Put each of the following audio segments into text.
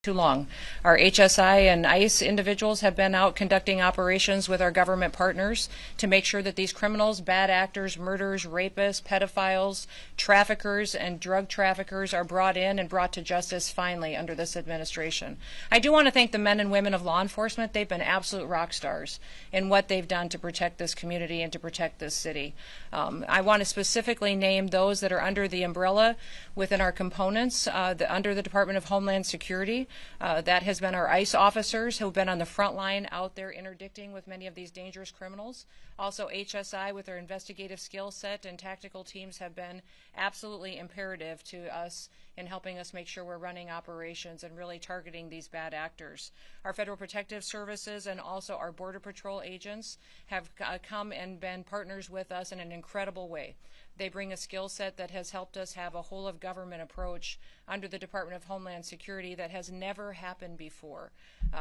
too long. Our HSI and ICE individuals have been out conducting operations with our government partners to make sure that these criminals, bad actors, murderers, rapists, pedophiles, traffickers, and drug traffickers are brought in and brought to justice finally under this administration. I do want to thank the men and women of law enforcement. They've been absolute rock stars in what they've done to protect this community and to protect this city. I want to specifically name those that are under the umbrella within our components, under the Department of Homeland Security. That has been our ICE officers who have been on the front line out there interdicting with many of these dangerous criminals. Also HSI with their investigative skill set and tactical teams have been absolutely imperative to us in helping us make sure we're running operations and really targeting these bad actors. Our Federal Protective Services and also our Border Patrol agents have come and been partners with us in an incredible way. They bring a skill set that has helped us have a whole of government approach under the Department of Homeland Security that has never happened before.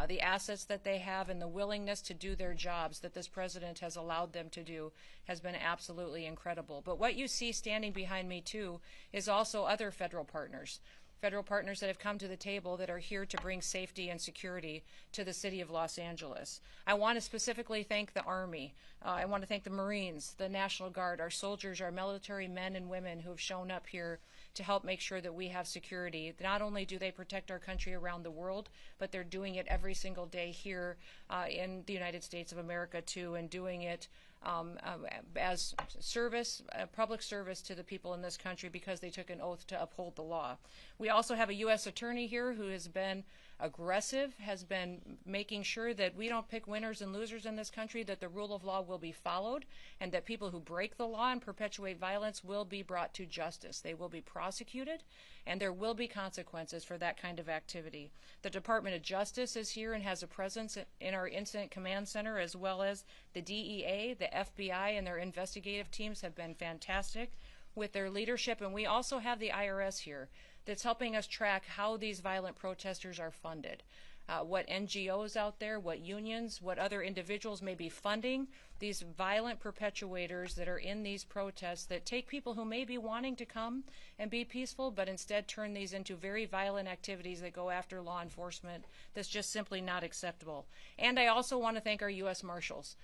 The assets that they have and the willingness to do their jobs that this president has allowed them to do has been absolutely incredible. But what you see standing behind me too is also other federal partners that have come to the table that are here to bring safety and security to the city of Los Angeles. I want to specifically thank the Army. I want to thank the Marines, the National Guard, our soldiers, our military men and women who have shown up here to help make sure that we have security. Not only do they protect our country around the world, but they're doing it every single day here in the United States of America too, and doing it as service, public service to the people in this country because they took an oath to uphold the law. We also have a U.S. attorney here who has been aggressive, has been making sure that we don't pick winners and losers in this country, that the rule of law will be followed, and that people who break the law and perpetuate violence will be brought to justice. They will be prosecuted, and there will be consequences for that kind of activity. The Department of Justice is here and has a presence in our Incident Command Center, as well as the DEA, the FBI, and their investigative teams have been fantastic with their leadership. And we also have the IRS here that's helping us track how these violent protesters are funded. What NGOs out there, what unions, what other individuals may be funding these violent perpetuators that are in these protests that take people who may be wanting to come and be peaceful, but instead turn these into very violent activities that go after law enforcement. That's just simply not acceptable. And I also want to thank our U.S. Marshals.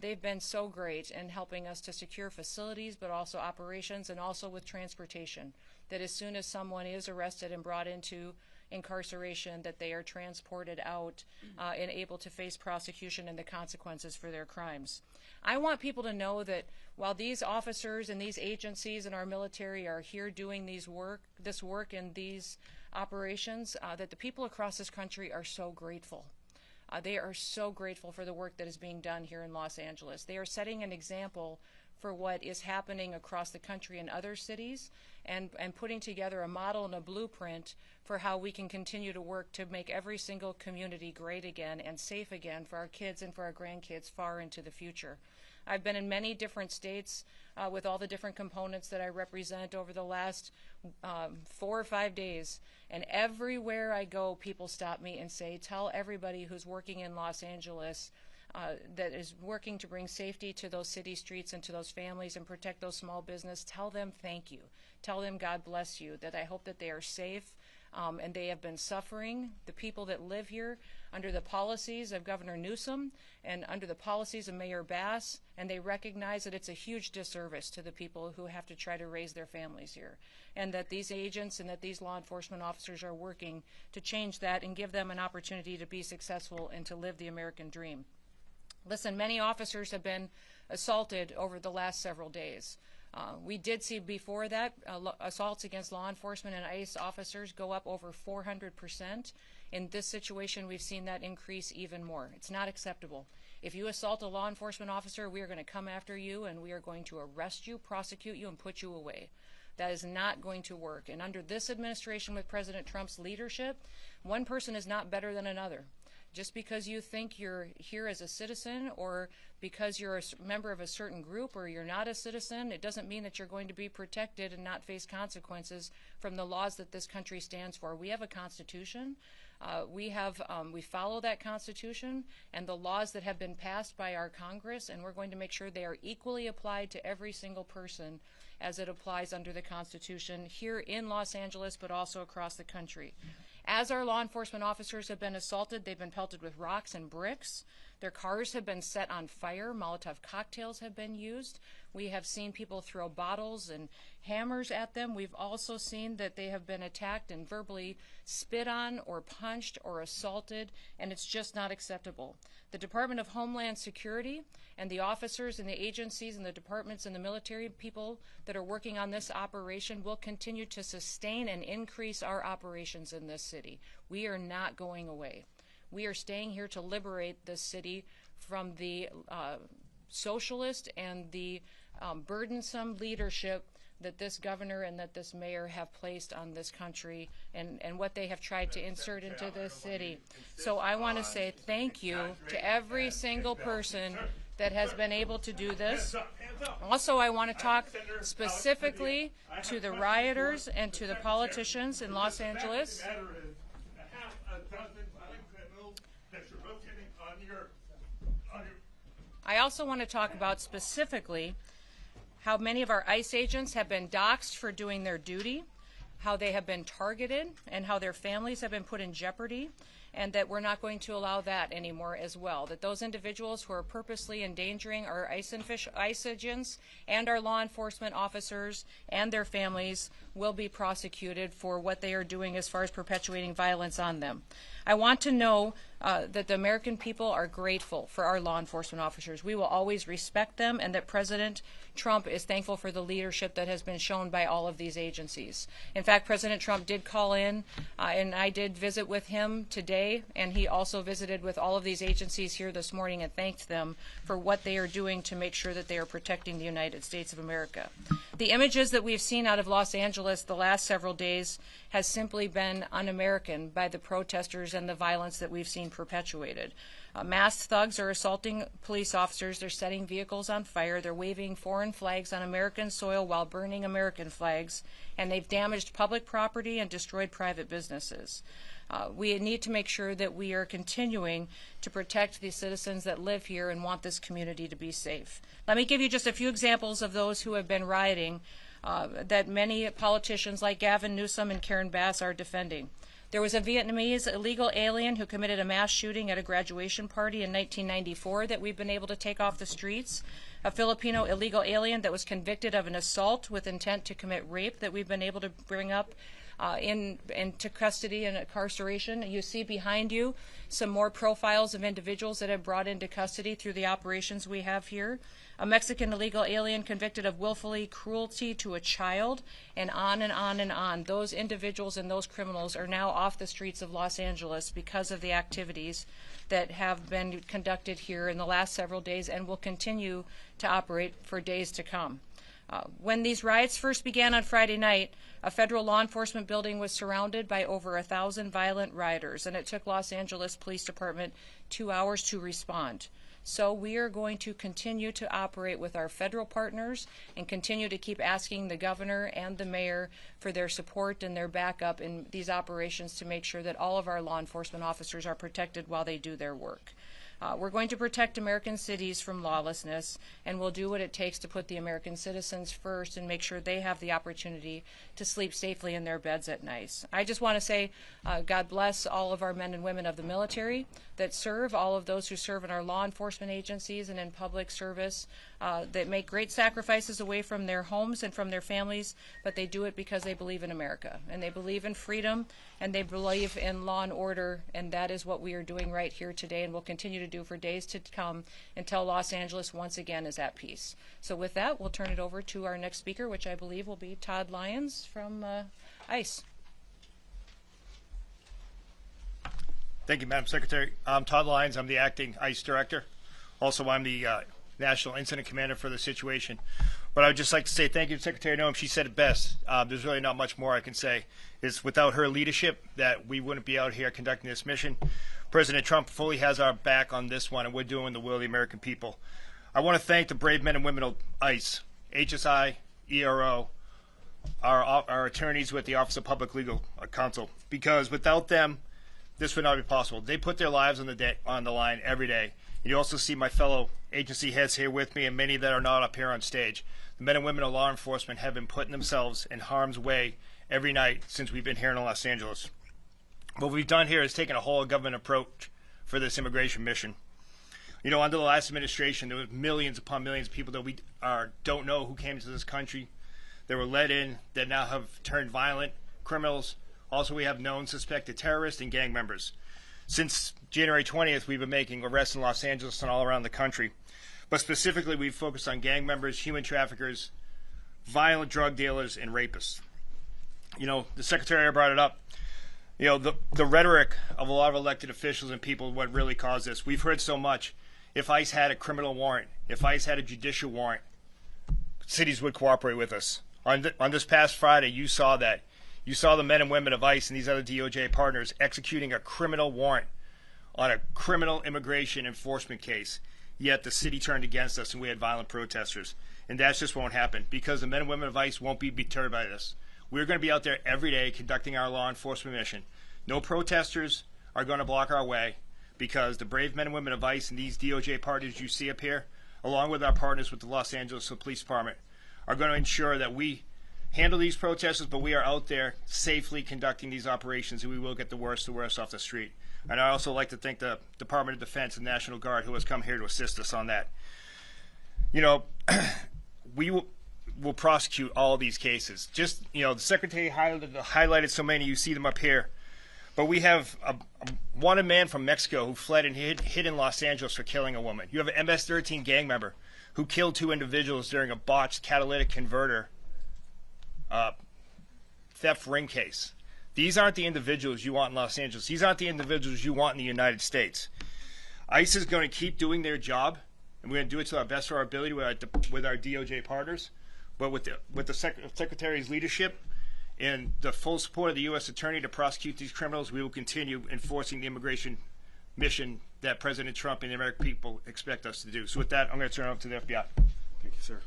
They've been so great in helping us to secure facilities, but also operations, and also with transportation, that as soon as someone is arrested and brought into incarceration, that they are transported out and able to face prosecution and the consequences for their crimes. I want people to know that while these officers and these agencies and our military are here doing this work and these operations, that the people across this country are so grateful. They are so grateful for the work that is being done here in Los Angeles. They are setting an example for what is happening across the country in other cities, and putting together a model and a blueprint for how we can continue to work to make every single community great again and safe again for our kids and for our grandkids far into the future. I've been in many different states with all the different components that I represent over the last 4 or 5 days, and everywhere I go, people stop me and say, tell everybody who's working in Los Angeles that is working to bring safety to those city streets and to those families and protect those small business, tell them thank you. Tell them God bless you, that I hope that they are safe and they have been suffering. The people that live here under the policies of Governor Newsom and under the policies of Mayor Bass, and they recognize that it's a huge disservice to the people who have to try to raise their families here, and that these agents and that these law enforcement officers are working to change that and give them an opportunity to be successful and to live the American dream. Listen, many officers have been assaulted over the last several days. We did see before that assaults against law enforcement and ICE officers go up over 400%. In this situation, we've seen that increase even more. It's not acceptable. If you assault a law enforcement officer, we are going to come after you and we are going to arrest you, prosecute you, and put you away. That is not going to work. And under this administration with President Trump's leadership, one person is not better than another. Just because you think you're here as a citizen, or because you're a member of a certain group, or you're not a citizen, it doesn't mean that you're going to be protected and not face consequences from the laws that this country stands for. We have a Constitution. We follow that Constitution and the laws that have been passed by our Congress, and we're going to make sure they are equally applied to every single person as it applies under the Constitution here in Los Angeles, but also across the country. As our law enforcement officers have been assaulted, they've been pelted with rocks and bricks. Their cars have been set on fire. Molotov cocktails have been used. We have seen people throw bottles and hammers at them. We've also seen that they have been attacked and verbally spit on or punched or assaulted, and it's just not acceptable. The Department of Homeland Security and the officers and the agencies and the departments and the military people that are working on this operation will continue to sustain and increase our operations in this city. We are not going away. We are staying here to liberate this city from the socialist and the burdensome leadership that this governor and that this mayor have placed on this country and what they have tried to insert into this city. So I want to say thank you to every single person that has been able to do this. Also, I want to talk specifically to the rioters and to the politicians in Los Angeles. I also want to talk about specifically how many of our ICE agents have been doxxed for doing their duty, how they have been targeted, and how their families have been put in jeopardy, and that we're not going to allow that anymore as well. That those individuals who are purposely endangering our ICE agents and our law enforcement officers and their families will be prosecuted for what they are doing as far as perpetuating violence on them. I want to know that the American people are grateful for our law enforcement officers. We will always respect them, and that President Trump is thankful for the leadership that has been shown by all of these agencies. In fact, President Trump did call in, and I did visit with him today, and he also visited with all of these agencies here this morning and thanked them for what they are doing to make sure that they are protecting the United States of America. The images that we've seen out of Los Angeles the last several days has simply been un-American by the protesters and the violence that we've seen perpetuated. Masked thugs are assaulting police officers. They're setting vehicles on fire. They're waving foreign flags on American soil while burning American flags. And they've damaged public property and destroyed private businesses. We need to make sure that we are continuing to protect the citizens that live here and want this community to be safe. Let me give you just a few examples of those who have been rioting that many politicians like Gavin Newsom and Karen Bass are defending. There was a Vietnamese illegal alien who committed a mass shooting at a graduation party in 1994 that we've been able to take off the streets. A Filipino illegal alien that was convicted of an assault with intent to commit rape that we've been able to bring up into custody and incarceration. You see behind you some more profiles of individuals that have brought into custody through the operations we have here. A Mexican illegal alien convicted of willfully cruelty to a child, and on and on and on. Those individuals and those criminals are now off the streets of Los Angeles because of the activities that have been conducted here in the last several days and will continue to operate for days to come. When these riots first began on Friday night, a federal law enforcement building was surrounded by over 1,000 violent rioters, and it took Los Angeles Police Department 2 hours to respond. So we are going to continue to operate with our federal partners and continue to keep asking the governor and the mayor for their support and their backup in these operations to make sure that all of our law enforcement officers are protected while they do their work. We're going to protect American cities from lawlessness, and we'll do what it takes to put the American citizens first and make sure they have the opportunity to sleep safely in their beds at night. I just want to say God bless all of our men and women of the military that serve, all of those who serve in our law enforcement agencies and in public service that make great sacrifices away from their homes and from their families, but they do it because they believe in America, and they believe in freedom, and they believe in law and order, and that is what we are doing right here today and will continue to do for days to come until Los Angeles once again is at peace. So with that, we'll turn it over to our next speaker, which I believe will be Todd Lyons from ICE. Thank you, Madam Secretary. I'm Todd Lyons. I'm the acting ICE director. Also, I'm the National Incident Commander for the situation. But I would just like to say thank you to Secretary Noem. She said it best. There's really not much more I can say. It's without her leadership that we wouldn't be out here conducting this mission. President Trump fully has our back on this one, and we're doing the will of the American people. I want to thank the brave men and women of ICE, HSI, ERO, our attorneys with the Office of Public Legal Counsel, because without them, this would not be possible. They put their lives on the line every day. You also see my fellow agency heads here with me, and many that are not up here on stage. The men and women of law enforcement have been putting themselves in harm's way every night since we've been here in Los Angeles. What we've done here is taken a whole government approach for this immigration mission. You know, under the last administration, there was millions upon millions of people that we don't know who came to this country. They were let in, that now have turned violent criminals. Also, we have known suspected terrorists and gang members. Since January 20th, we've been making arrests in Los Angeles and all around the country. But specifically, we've focused on gang members, human traffickers, violent drug dealers, and rapists. You know, the Secretary brought it up. You know, the rhetoric of a lot of elected officials and people, what really caused this. We've heard so much. If ICE had a criminal warrant, if ICE had a judicial warrant, cities would cooperate with us. On this past Friday, you saw that. You saw the men and women of ICE and these other DOJ partners executing a criminal warrant on a criminal immigration enforcement case. Yet the city turned against us and we had violent protesters. And that just won't happen because the men and women of ICE won't be deterred by this. We're going to be out there every day conducting our law enforcement mission. No protesters are going to block our way because the brave men and women of ICE and these DOJ partners you see up here, along with our partners with the Los Angeles Police Department, are going to ensure that we handle these protesters, but we are out there safely conducting these operations, and we will get the worst off the street. And I also like to thank the Department of Defense and National Guard who has come here to assist us on that. You know, we will prosecute all these cases. Just, you know, the Secretary highlighted so many, you see them up here. But we have a wanted man from Mexico who fled and hid in Los Angeles for killing a woman. You have an MS-13 gang member who killed 2 individuals during a botched catalytic converter theft ring case. These aren't the individuals you want in Los Angeles. These aren't the individuals you want in the United States. ICE is going to keep doing their job, and we're going to do it to our best of our ability with our DOJ partners. But with the Secretary's leadership and the full support of the U.S. Attorney to prosecute these criminals, we will continue enforcing the immigration mission that President Trump and the American people expect us to do. So with that, I'm going to turn it over to the FBI. Thank you, sir.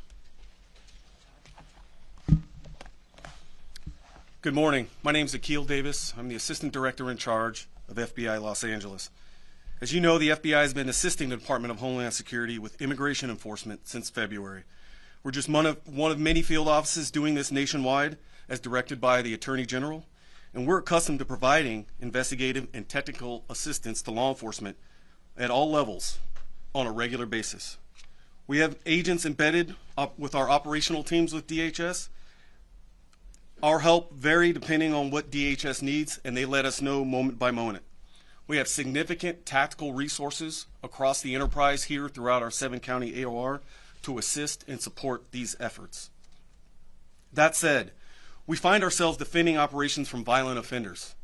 Good morning. My name is Akil Davis. I'm the Assistant Director in charge of FBI Los Angeles. As you know, the FBI has been assisting the Department of Homeland Security with immigration enforcement since February. We're just one of many field offices doing this nationwide as directed by the Attorney General, and we're accustomed to providing investigative and technical assistance to law enforcement at all levels on a regular basis. We have agents embedded with our operational teams with DHS. Our help vary depending on what DHS needs, and they let us know moment by moment. We have significant tactical resources across the enterprise here throughout our 7-county AOR to assist and support these efforts. That said, we find ourselves defending operations from violent offenders.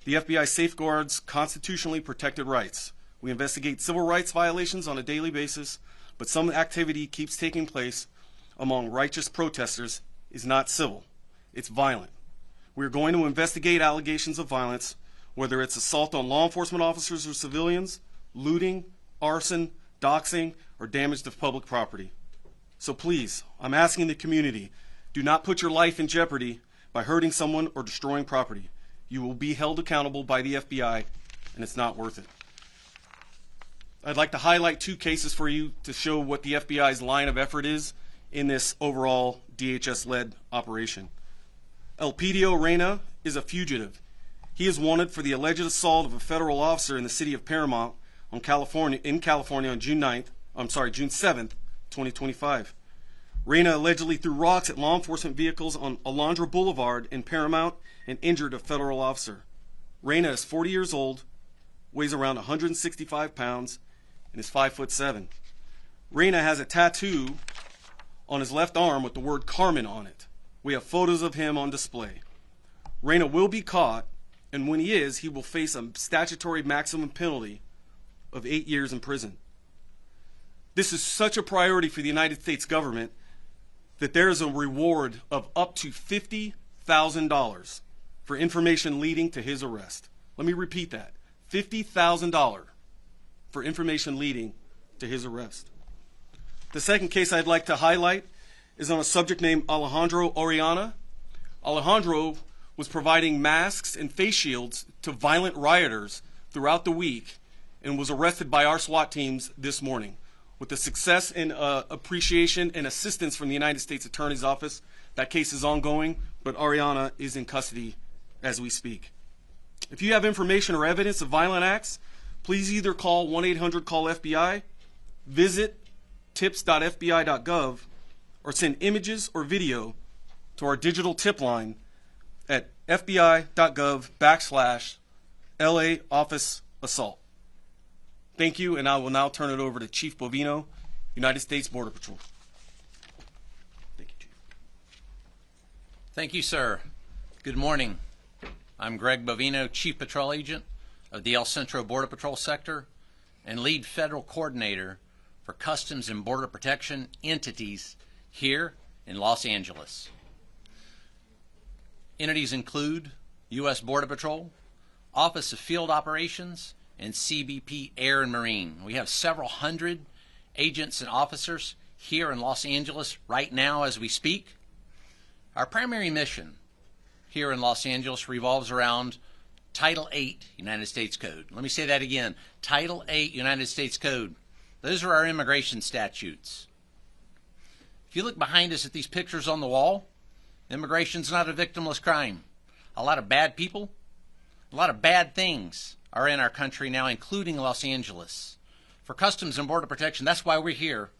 The FBI safeguards constitutionally protected rights. We investigate civil rights violations on a daily basis, but some activity keeps taking place among righteous protesters is not civil. It's violent. We're going to investigate allegations of violence, whether it's assault on law enforcement officers or civilians, looting, arson, doxing, or damage to public property. So please, I'm asking the community, do not put your life in jeopardy by hurting someone or destroying property. You will be held accountable by the FBI, and it's not worth it. I'd like to highlight 2 cases for you to show what the FBI's line of effort is in this overall DHS-led operation. Elpidio Reyna is a fugitive. He is wanted for the alleged assault of a federal officer in the city of Paramount in California on June 7th, 2025. Reyna allegedly threw rocks at law enforcement vehicles on Alondra Boulevard in Paramount and injured a federal officer. Reyna is 40 years old, weighs around 165 pounds, and is 5'7". Reyna has a tattoo on his left arm with the word Carmen on it. We have photos of him on display. Reyna will be caught, and when he is, he will face a statutory maximum penalty of 8 years in prison. This is such a priority for the United States government that there is a reward of up to $50,000 for information leading to his arrest. Let me repeat that. $50,000 for information leading to his arrest. The second case I'd like to highlight is on a subject named Alejandro Oriana. Alejandro was providing masks and face shields to violent rioters throughout the week and was arrested by our SWAT teams this morning. With the success and appreciation and assistance from the United States Attorney's Office, that case is ongoing, but Oriana is in custody as we speak. If you have information or evidence of violent acts, please either call 1-800-CALL-FBI, visit tips.fbi.gov, or send images or video to our digital tip line at fbi.gov/LA Office Assault. Thank you, and I will now turn it over to Chief Bovino, United States Border Patrol. Thank you, Chief. Thank you, sir. Good morning. I'm Greg Bovino, Chief Patrol Agent of the El Centro Border Patrol Sector and Lead Federal Coordinator for Customs and Border Protection entities here in Los Angeles. Entities include U.S. Border Patrol, Office of Field Operations, and CBP Air and Marine. We have several hundred agents and officers here in Los Angeles right now as we speak. Our primary mission here in Los Angeles revolves around Title 8 United States Code. Let me say that again. Title 8 United States Code. Those are our immigration statutes. If you look behind us at these pictures on the wall, immigration's not a victimless crime. A lot of bad people, a lot of bad things are in our country now, including Los Angeles. For Customs and Border Protection, that's why we're here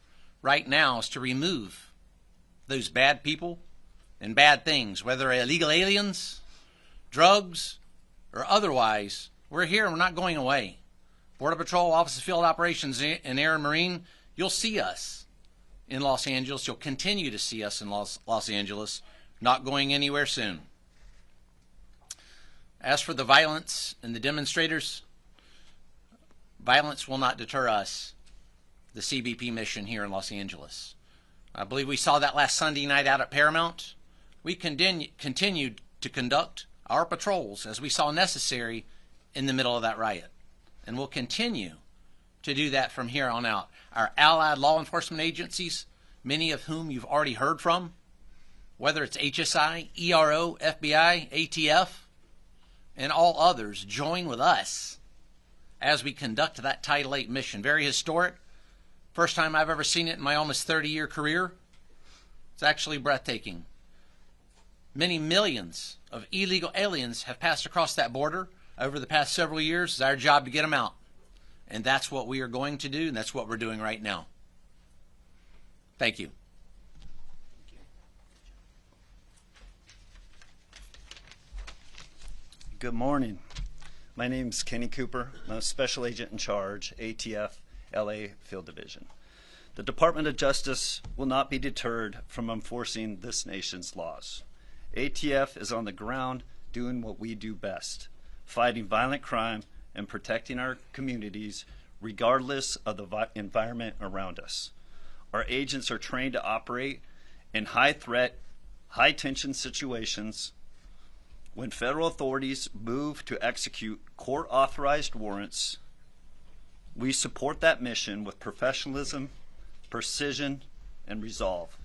right now, is to remove those bad people and bad things, whether illegal aliens, drugs, or otherwise. We're here and we're not going away. Border Patrol, Office of Field Operations, and Air and Marine, you'll see us in Los Angeles. You'll continue to see us in Los Angeles, not going anywhere soon. As for the violence and the demonstrators, violence will not deter us, the CBP mission here in Los Angeles. I believe we saw that last Sunday night out at Paramount. We continued to conduct our patrols as we saw necessary in the middle of that riot. And we'll continue to do that from here on out. Our allied law enforcement agencies, many of whom you've already heard from, whether it's HSI, ERO, FBI, ATF, and all others, join with us as we conduct that Title 8 mission. Very historic. First time I've ever seen it in my almost 30-year career. It's actually breathtaking. Many millions of illegal aliens have passed across that border over the past several years. It's our job to get them out. And that's what we are going to do, and that's what we're doing right now. Thank you. Good morning. My name is Kenny Cooper. I'm a Special Agent in Charge, ATF, LA Field Division. The Department of Justice will not be deterred from enforcing this nation's laws. ATF is on the ground doing what we do best, fighting violent crime and protecting our communities regardless of the environment around us. Our agents are trained to operate in high-threat, high-tension situations. When federal authorities move to execute court-authorized warrants, we support that mission with professionalism, precision, and resolve.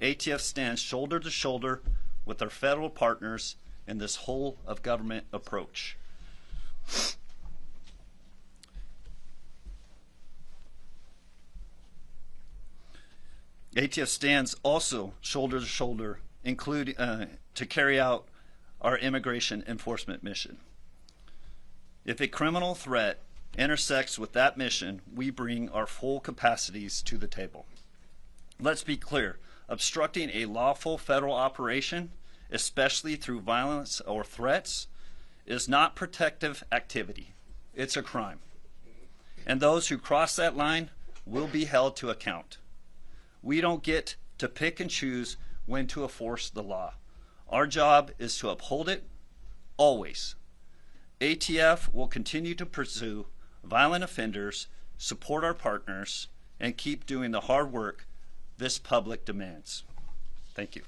ATF stands shoulder to shoulder with our federal partners in this whole-of-government approach. ATF stands also shoulder to shoulder, including to carry out our immigration enforcement mission. If a criminal threat intersects with that mission, we bring our full capacities to the table. Let's be clear, obstructing a lawful federal operation, especially through violence or threats, is not protective activity. It's a crime. And those who cross that line will be held to account. We don't get to pick and choose when to enforce the law. Our job is to uphold it, always. ATF will continue to pursue violent offenders, support our partners, and keep doing the hard work this public demands. Thank you.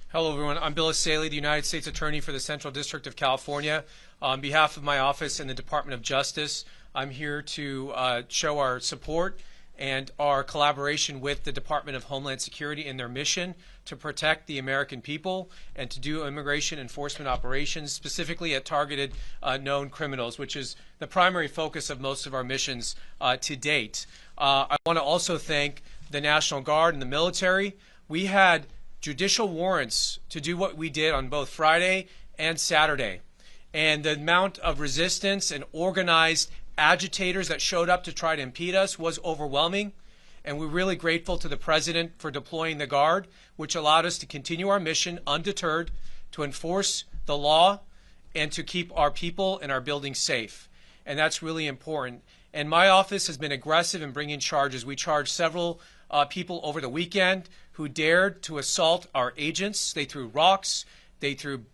Hello, everyone. I'm Bill Saley, the United States Attorney for the Central District of California. On behalf of my office and the Department of Justice, I'm here to show our support and our collaboration with the Department of Homeland Security in their mission to protect the American people and to do immigration enforcement operations, specifically at targeted known criminals, which is the primary focus of most of our missions to date. I want to also thank the National Guard and the military. We had judicial warrants to do what we did on both Friday and Saturday. And the amount of resistance and organized agitators that showed up to try to impede us was overwhelming. And we're really grateful to the President for deploying the Guard, which allowed us to continue our mission undeterred, to enforce the law, and to keep our people and our buildings safe. And that's really important. And my office has been aggressive in bringing charges. We charged several people over the weekend who dared to assault our agents. They threw rocks, they threw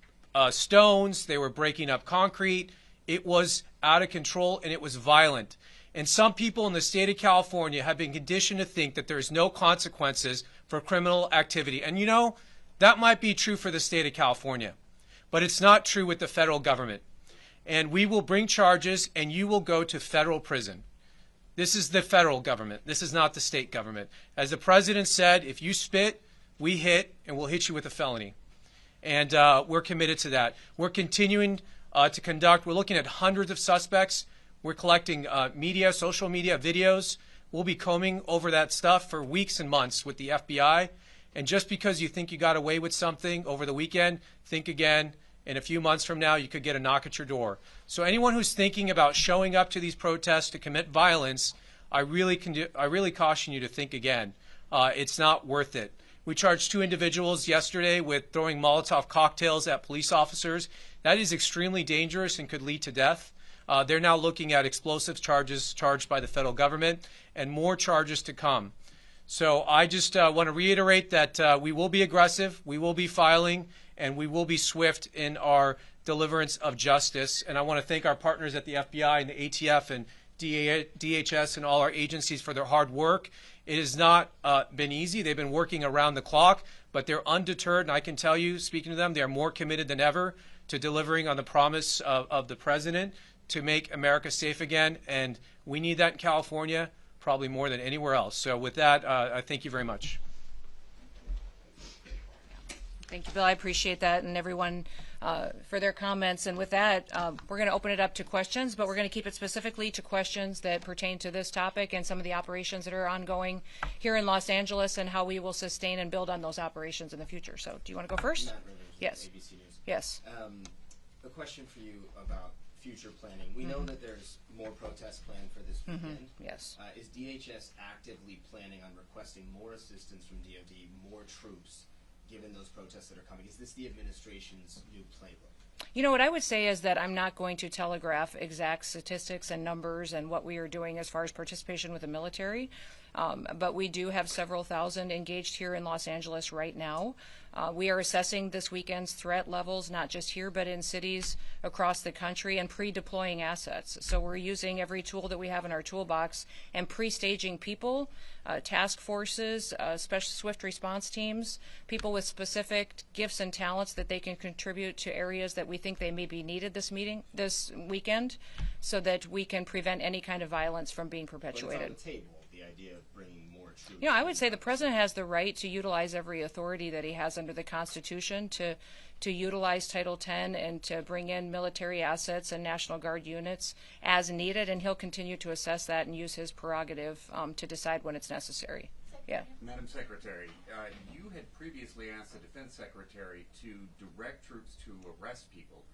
stones, they were breaking up concrete. It was out of control and it was violent. And some people in the state of California have been conditioned to think that there's no consequences for criminal activity. And you know, that might be true for the state of California, but it's not true with the federal government. And we will bring charges and you will go to federal prison. This is the federal government. This is not the state government. As the President said, if you spit, we hit, and we'll hit you with a felony. And we're committed to that. We're continuing to conduct. We're looking at hundreds of suspects. We're collecting media, social media, videos. We'll be combing over that stuff for weeks and months with the FBI. And just because you think you got away with something over the weekend, think again. In a few months from now, you could get a knock at your door. So anyone who's thinking about showing up to these protests to commit violence, I really caution you to think again. It's not worth it. We charged 2 individuals yesterday with throwing Molotov cocktails at police officers. That is extremely dangerous and could lead to death. They're now looking at explosives charges charged by the federal government and more charges to come. So I just want to reiterate that we will be aggressive, we will be filing, and we will be swift in our deliverance of justice. And I want to thank our partners at the FBI and the ATF and DHS and all our agencies for their hard work. It has not been easy. They've been working around the clock, but they're undeterred. And I can tell you, speaking to them, they are more committed than ever to delivering on the promise of the President to make America safe again. And we need that in California probably more than anywhere else. So with that, I thank you very much. Thank you, Bill. I appreciate that, and everyone for their comments. And with that, we're going to open it up to questions, but we're going to keep it specifically to questions that pertain to this topic and some of the operations that are ongoing here in Los Angeles and how we will sustain and build on those operations in the future. So do you want to go first? Matt Rivers, Yes. ABC News. Yes. A question for you about future planning. We know that there's more protests planned for this weekend. Yes. Is DHS actively planning on requesting more assistance from DoD, more troops, given those protests that are coming? Is this the administration's new playbook? You know, what I would say is that I'm not going to telegraph exact statistics and numbers and what we are doing as far as participation with the military, but we do have several thousand engaged here in Los Angeles right now. We are assessing this weekend's threat levels, not just here, but in cities across the country, and pre-deploying assets. So we're using every tool that we have in our toolbox and pre-staging people, task forces, special swift response teams, people with specific gifts and talents that they can contribute to areas that we think they may be needed this weekend, so that we can prevent any kind of violence from being perpetuated. But it's on the table, the idea of bringing more troops. You know, I would say the President has the right to utilize every authority that he has under the Constitution to utilize Title X and to bring in military assets and National Guard units as needed, and he'll continue to assess that and use his prerogative to decide when it's necessary. Yeah. Madam Secretary, you had previously asked the Defense Secretary to direct troops to arrest people.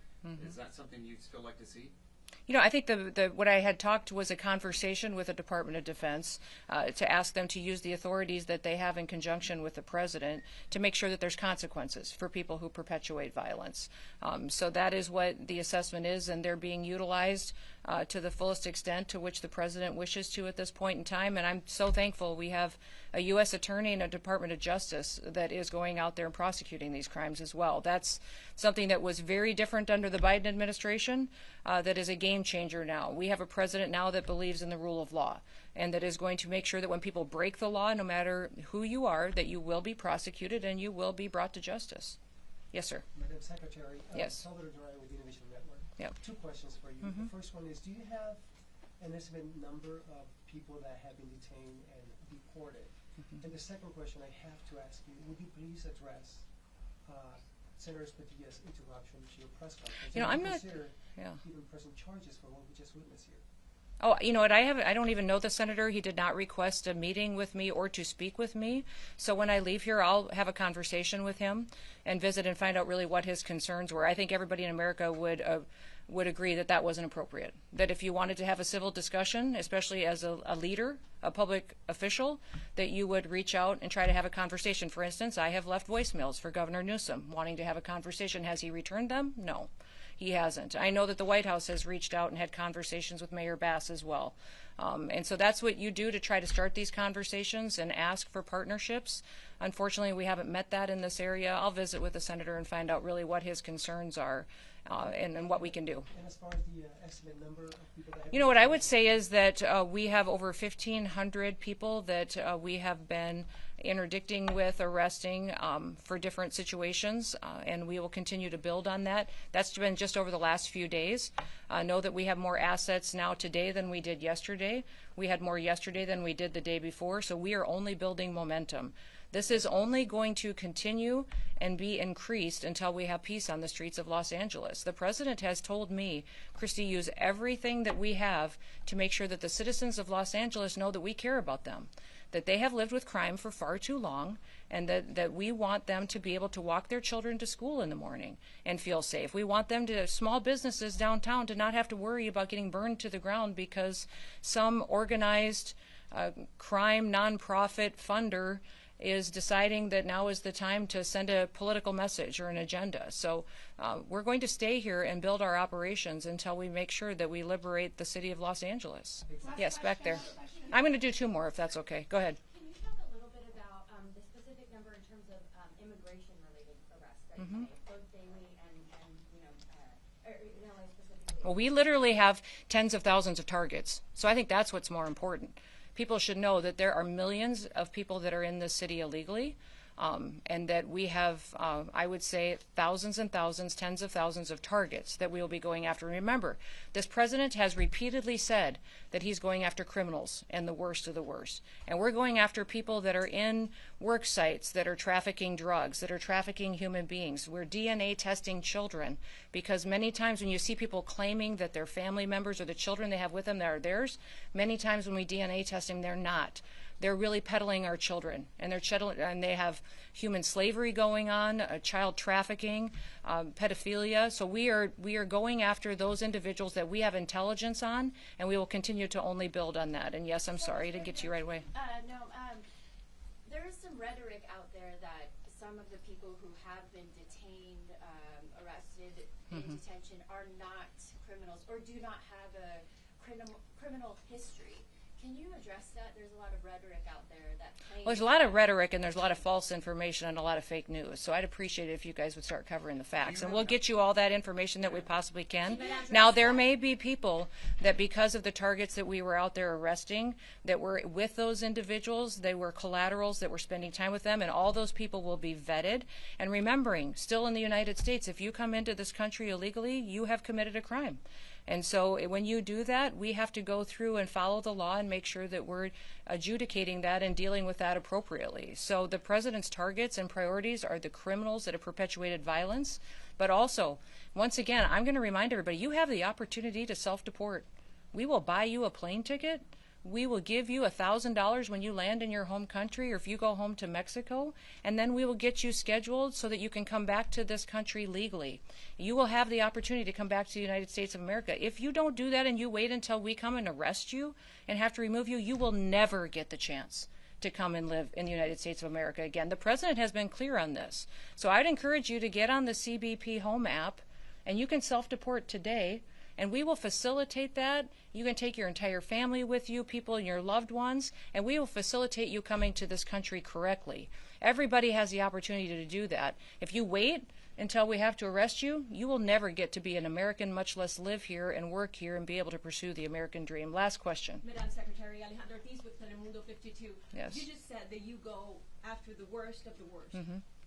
Is that something you'd still like to see? You know, I think what I had talked was a conversation with the Department of Defense to ask them to use the authorities that they have in conjunction with the President to make sure that there's consequences for people who perpetuate violence. So that is what the assessment is, and they're being utilized to the fullest extent to which the President wishes to at this point in time. And I'm so thankful we have a U.S. Attorney and a Department of Justice that is going out there and prosecuting these crimes as well. That's something that was very different under the Biden administration, that is a game changer now. We have a president now that believes in the rule of law and that is going to make sure that when people break the law, no matter who you are, that you will be prosecuted and you will be brought to justice. Yes, sir. Madam Secretary, Yes. Salvador Duran with Innovation Network. Yep. 2 questions for you. The first one is, do you have an estimated number of people that have been detained and deported? And the second question I have to ask you, would you please address Senator Padillas' interruption to your press conference? You know, I'm not. Consider Yeah. even pressing charges for what we just witnessed here. Oh, you know what? I don't even know the senator. He did not request a meeting with me or to speak with me. So when I leave here, I'll have a conversation with him and visit and find out really what his concerns were. I think everybody in America would agree that that wasn't appropriate. That if you wanted to have a civil discussion, especially as a leader, a public official, that you would reach out and try to have a conversation. For instance, I have left voicemails for Governor Newsom wanting to have a conversation. Has he returned them? No. He hasn't. I know that the White House has reached out and had conversations with Mayor Bass as well. And so that's what you do to try to start these conversations and ask for partnerships. Unfortunately, we haven't met that in this area. I'll visit with the senator and find out really what his concerns are and what we can do. And as far as the estimate number of people that have You know, what I would say is that we have over 1,500 people that we have been interdicting with, arresting for different situations, and we will continue to build on that. That's been just over the last few days. Know that we have more assets now today than we did yesterday. We had more yesterday than we did the day before, so we are only building momentum. This is only going to continue and be increased until we have peace on the streets of Los Angeles. The president has told me, Christy, use everything that we have to make sure that the citizens of Los Angeles know that we care about them, that they have lived with crime for far too long, and that we want them to be able to walk their children to school in the morning and feel safe. We want them to, small businesses downtown, to not have to worry about getting burned to the ground because some organized crime nonprofit funder is deciding that now is the time to send a political message or an agenda. So we're going to stay here and build our operations until we make sure that we liberate the city of Los Angeles. Yes, back there. I'm going to do two more if that's okay. Go ahead. Can you talk a little bit about the specific number in terms of immigration-related arrests that you make, both daily and in LA specifically? Well, we literally have tens of thousands of targets. So I think that's what's more important. People should know that there are millions of people that are in this city illegally, and that we have, I would say, thousands and thousands, tens of thousands of targets that we will be going after. Remember, this president has repeatedly said that he's going after criminals and the worst of the worst. And we're going after people that are in work sites that are trafficking drugs, that are trafficking human beings. We're DNA testing children because many times when you see people claiming that their family members or the children they have with them that are theirs, many times when we DNA test them, they're not. They're really peddling our children, and they have human slavery going on, child trafficking, pedophilia. So we are going after those individuals that we have intelligence on, and we will continue to only build on that. And yes, I'm sorry, I didn't get to you right away. There is some rhetoric out there that some of the people who have been detained, arrested, in detention are not criminals or do not have a criminal history. Can you address that? There's a lot of rhetoric out there that claims... Well, there's a lot of rhetoric and there's a lot of false information and a lot of fake news. So I'd appreciate it if you guys would start covering the facts. And we'll get you all that information that we possibly can. Now, there may be people that because of the targets that we were out there arresting, that were with those individuals, they were collaterals that were spending time with them, and all those people will be vetted. And remembering, still in the United States, if you come into this country illegally, you have committed a crime. And so when you do that, we have to go through and follow the law and make sure that we're adjudicating that and dealing with that appropriately. So the president's targets and priorities are the criminals that have perpetuated violence. But also, once again, I'm going to remind everybody, you have the opportunity to self-deport. We will buy you a plane ticket. We will give you $1,000 when you land in your home country or if you go home to Mexico, and then we will get you scheduled so that you can come back to this country legally. You will have the opportunity to come back to the United States of America. If you don't do that and you wait until we come and arrest you and have to remove you, you will never get the chance to come and live in the United States of America again. The president has been clear on this. So I'd encourage you to get on the CBP Home app, and you can self-deport today. And we will facilitate that. You can take your entire family with you, people and your loved ones, and we will facilitate you coming to this country correctly. Everybody has the opportunity to do that. If you wait until we have to arrest you, you will never get to be an American, much less live here and work here and be able to pursue the American dream. Last question. Madam Secretary, Alejandro Ortiz with Telemundo 52. Yes. You just said that you go after the worst of the worst.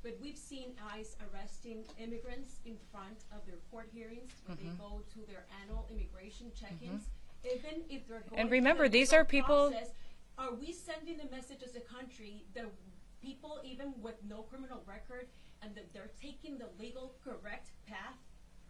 But we've seen ICE arresting immigrants in front of their court hearings when they go to their annual immigration check-ins. Even if they're going And remember, through the these legal are people... process, are we sending the message as a country that people, even with no criminal record, and that they're taking the legal correct path,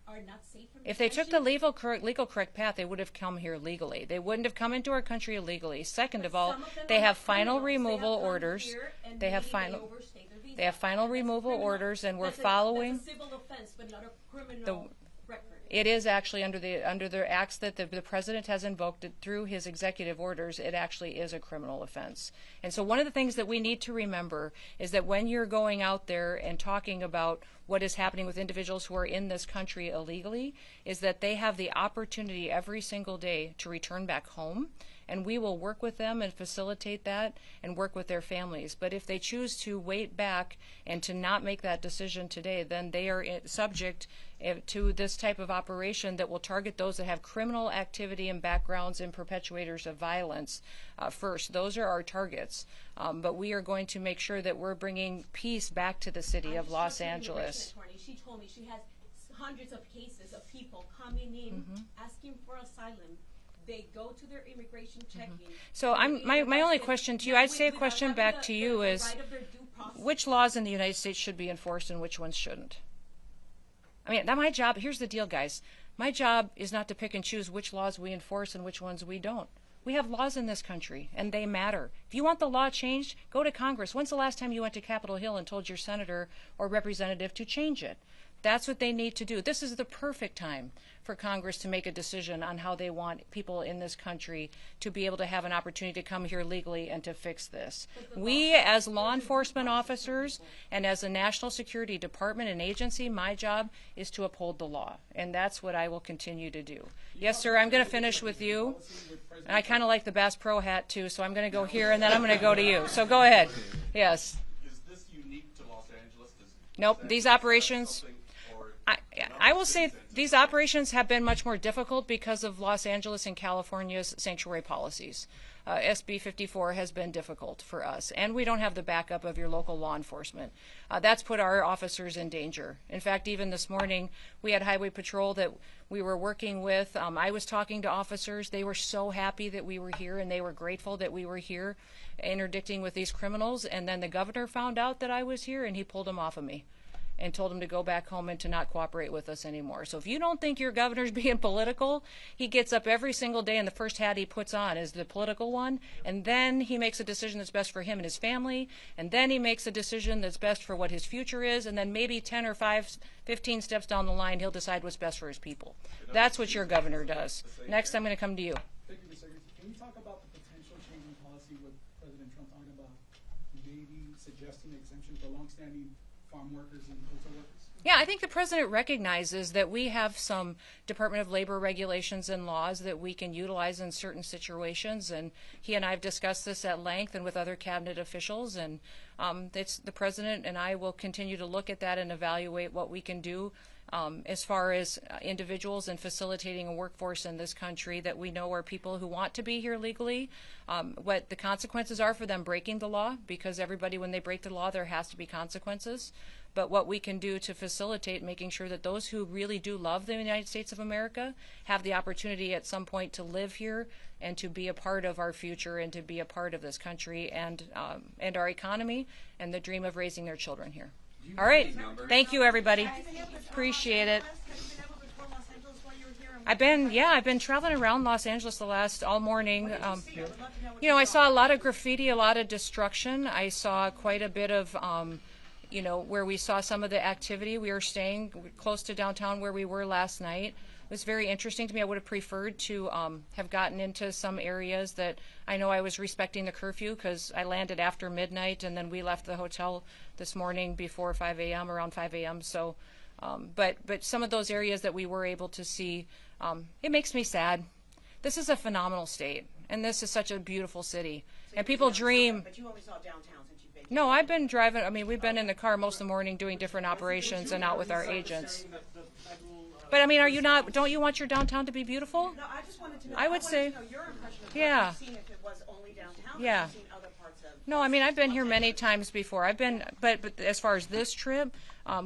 are not safe from If they took the detention? legal correct path, they would have come here legally. They wouldn't have come into our country illegally. Second of all, Some of them they are have not final criminals. They have removal come orders. here and They have maybe final overstayed their visa. they have final That's removal criminal. orders, and we're That's following. That's a civil offense, but not a criminal record. It is actually under the acts that the president has invoked it through his executive orders. It actually is a criminal offense. And so one of the things that we need to remember is that when you're going out there and talking about what is happening with individuals who are in this country illegally, is that they have the opportunity every single day to return back home. And we will work with them and facilitate that and work with their families. But if they choose to wait back and to not make that decision today, then they are subject to this type of operation that will target those that have criminal activity and backgrounds and perpetuators of violence first. Those are our targets. But we are going to make sure that we're bringing peace back to the city of Los Angeles. She told me she has hundreds of cases of people coming in asking for asylum. They go to their immigration checking. So my only question to you, I'd say a question back to you is, which laws in the United States should be enforced and which ones shouldn't? I mean, my job, here's the deal, guys. My job is not to pick and choose which laws we enforce and which ones we don't. We have laws in this country, and they matter. If you want the law changed, go to Congress. When's the last time you went to Capitol Hill and told your senator or representative to change it? That's what they need to do. This is the perfect time for Congress to make a decision on how they want people in this country to be able to have an opportunity to come here legally and to fix this. We, as law enforcement officers and as a national security department and agency, my job is to uphold the law, and that's what I will continue to do. Yes, sir, I'm going to finish with you. And I kind of like the Bass Pro hat, too, so I'm going to go here, and then I'm going to go to you. So go ahead. Yes. Is this unique to Los Angeles? Nope, these operations... I will say these operations have been much more difficult because of Los Angeles and California's sanctuary policies. SB 54 has been difficult for us, and we don't have the backup of your local law enforcement. That's put our officers in danger. In fact, even this morning, we had Highway Patrol that we were working with. I was talking to officers. They were so happy that we were here, and they were grateful that we were here interdicting with these criminals. And then the governor found out that I was here, and he pulled them off of me and told him to go back home and to not cooperate with us anymore. So if you don't think your governor's being political, he gets up every single day and the first hat he puts on is the political one, and then he makes a decision that's best for him and his family, and then he makes a decision that's best for what his future is, and then maybe 10 or 15 steps down the line, he'll decide what's best for his people. That's what your governor does. Next, I'm going to come to you. Thank you, Mr. Secretary. Can you talk about the potential change in policy with President Trump talking about maybe suggesting exemption for longstanding farm workers and hotel workers? Yeah, I think the president recognizes that we have some Department of Labor regulations and laws that we can utilize in certain situations, and he and I have discussed this at length and with other cabinet officials, and the president and I will continue to look at that and evaluate what we can do as far as individuals and facilitating a workforce in this country that we know are people who want to be here legally, what the consequences are for them breaking the law, because everybody, when they break the law, there has to be consequences. But what we can do to facilitate making sure that those who really do love the United States of America have the opportunity at some point to live here and to be a part of our future and to be a part of this country and our economy and the dream of raising their children here. All right. Thank you, everybody. Appreciate it. I've been traveling around Los Angeles all morning. I saw a lot of graffiti, a lot of destruction. I saw quite a bit of, where we saw some of the activity. We were staying close to downtown where we were last night. It was very interesting to me. I would have preferred to have gotten into some areas that I know I was respecting the curfew because I landed after midnight and then we left the hotel this morning before 5 a.m., around 5 a.m. So, but some of those areas that we were able to see, it makes me sad. This is a phenomenal state, and this is such a beautiful city. So and people dream. But you only saw downtown since you've been here. No, I've been driving. I mean, we've been in the car most of the morning doing different operations and out with our agents. But I mean, don't you want your downtown to be beautiful? No, I just wanted to know. I would say, to know your impression of yeah. what you've seen, if it was only downtown. Yeah. Or you've seen other parts of. No, I mean, I've been here many times before. But as far as this trip,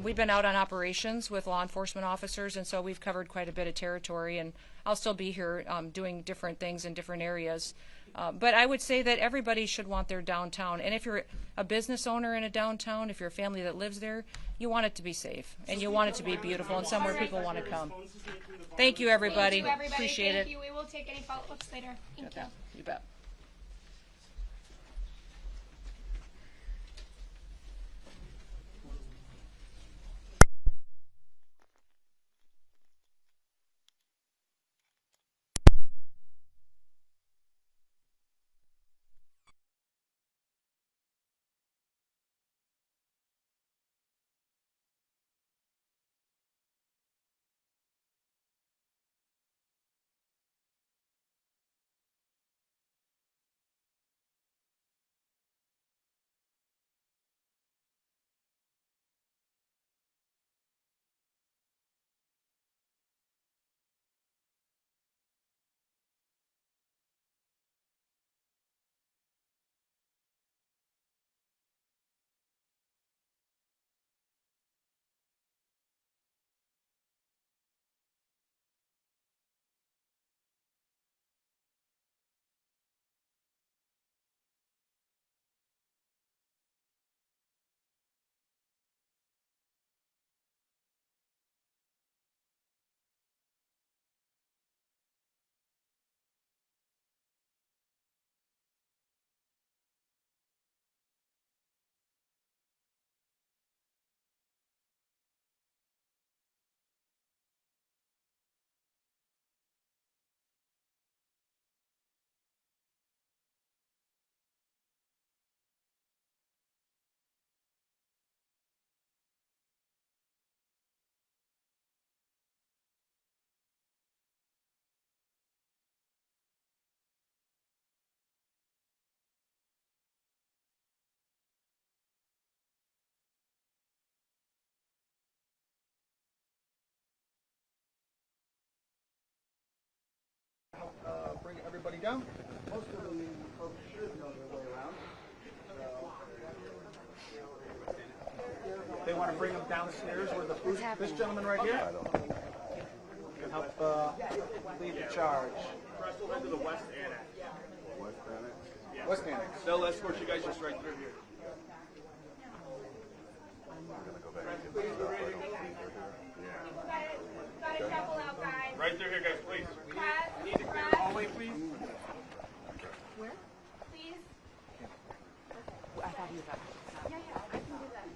we've been out on operations with law enforcement officers, and so we've covered quite a bit of territory. And I'll still be here doing different things in different areas. But I would say that everybody should want their downtown. And if you're a business owner in a downtown, if you're a family that lives there, you want it to be safe. And you want it to be beautiful and somewhere people want to come. Thank you, everybody. Thank you, everybody. Appreciate Thank it. you. We will take any follow-ups later. Thank you. You bet. Bring everybody down. Most of the folks should know their way around. They want to bring them downstairs where this gentleman right here can help lead the charge. We'll head to the West Annex. West Annex? West Annex. They'll escort you guys just right through here. Right through here, guys, please. We need to clear the hallway, please. Where? Please. I thought he was up. Yeah, I can do that.